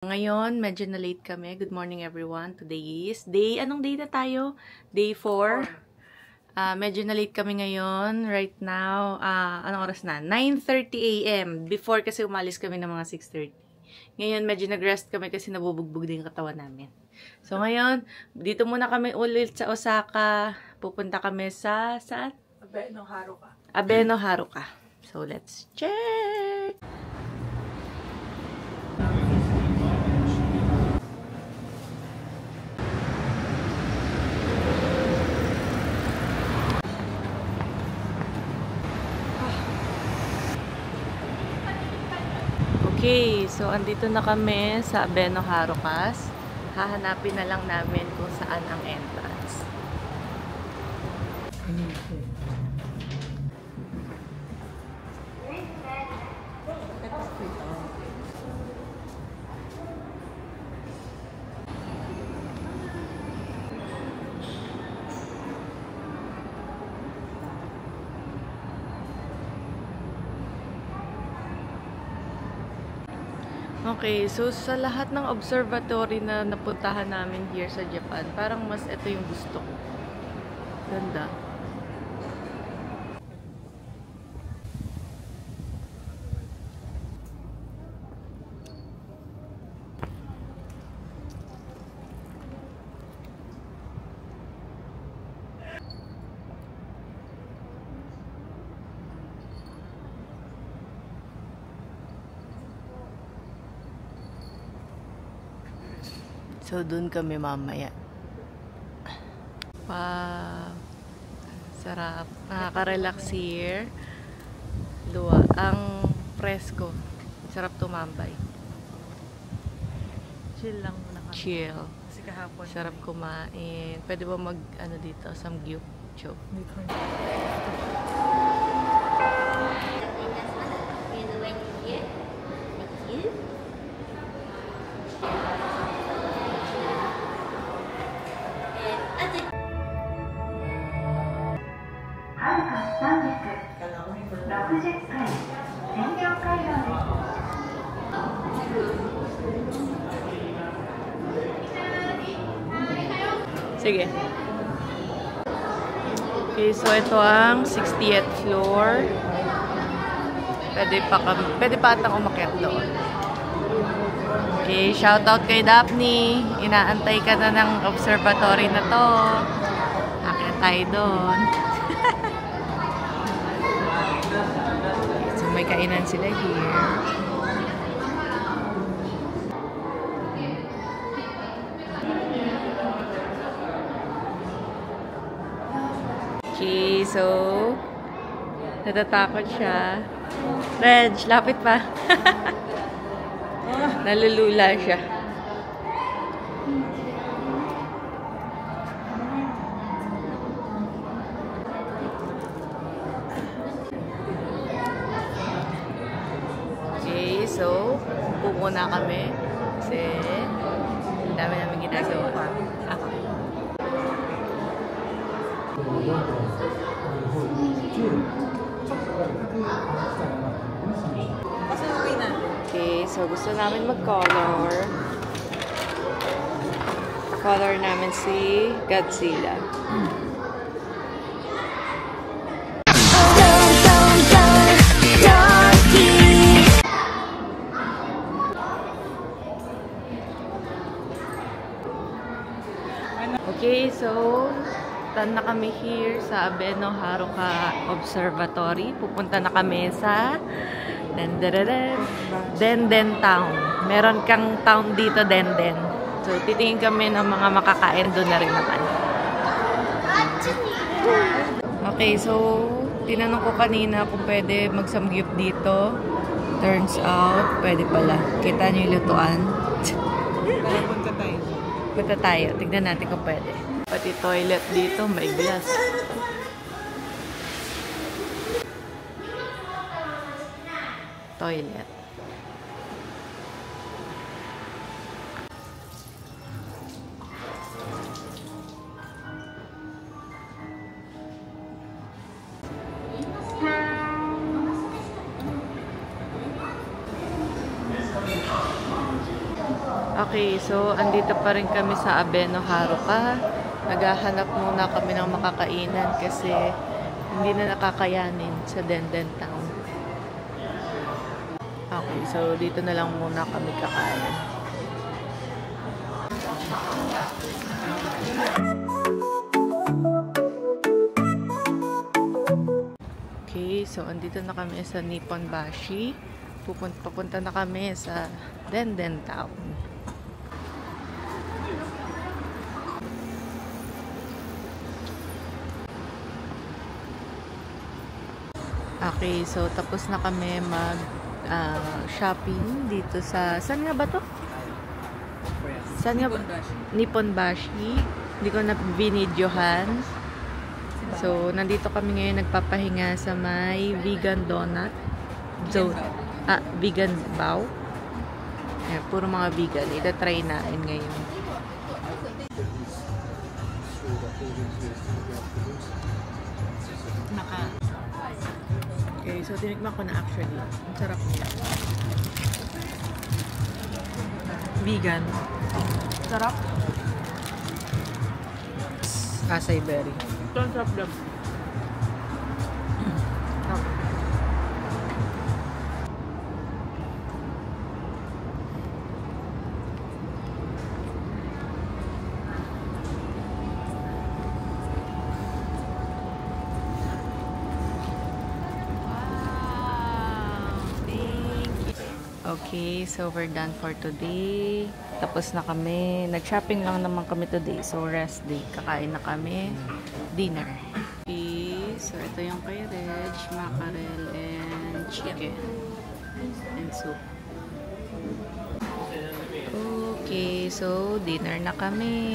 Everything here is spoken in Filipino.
Ngayon, medyo na late kami. Good morning everyone. Today is anong day na tayo? Day 4. Medyo na late kami ngayon. Right now, anong oras na? 9:30 AM. Before kasi umalis kami ng mga 6:30. Ngayon, medyo nag-rest kami kasi nabubugbog din yung katawan namin. So ngayon, dito muna kami ulit sa Osaka. Pupunta kami saan? Abenoharuka. Abenoharuka. So let's check! Okay, so andito na kami sa Abenoharukas. Hahanapin na lang namin kung saan ang entrance. Okay, so sa lahat ng observatory na napuntahan namin here sa Japan, parang mas ito yung gusto ko. Ganda. So, dun kami mamaya. Wow. Sarap. Nakaka-relax here. Ang presko. Sarap tumambay. Chill lang muna kami. Chill. Kasi kahapon. Sarap kumain. Pwede ba dito? Samgyup. Chop. Sige. Okay, so ito ang 60th floor. Pwede pa atang umakyat doon. Okay, shoutout kay Daphne. Inaantay ka na ng observatory na to. Akyat tayo doon. So may kainan sila here. Okay, so natatakot siya. Reg, lapit pa. Nalulula siya. Okay, so upo muna kami kasi ang dami namin ginagawa. Ako. Okay, so gusto namin mag-color. Color namin si Godzilla. Okay, so done na kami here sa Abenoharuka Observatory. Pupunta na kami sa Denden Town. Meron kang town dito, Denden. So, titingin kami ng mga makakain doon na rin naman. Okay, so tinanong ko kanina kung pwede mag-samgyup dito. Turns out, pwede pala. Kita niyo yung lutuan. Punta tayo. Punta tayo. Tignan natin kung pwede. Pati toilet dito, may glass. Toilet. Okay, so andito pa rin kami sa Abeno Haruka. Naghahanap muna kami ng makakainan kasi hindi na nakakayanin sa Denden Town. Okay, so dito na lang muna kami kakain. Okay, so andito na kami sa Nippon Bashi. Papunta na kami sa Denden Town. Okay, so tapos na kami shopping dito sa... Saan nga ba to? Saan nga ba? Nippon Bashi. Hindi ko na binidyohan. So, nandito kami ngayon nagpapahinga sa may vegan donut. Vegan bao. Ayan, puro mga vegan. Ita-try natin ngayon. Okay, so tinikman ko na actually. Ang sarap niya. Vegan. Sarap. Acai berry. Ito ang sarap lang. Okay, so we're done for today. Tapos na kami. Nag-shopping lang naman kami today. So, rest day. Kakain na kami. Dinner. Okay, so ito yung kay Reg. Mackerel and chicken. And soup. Okay, so dinner na kami.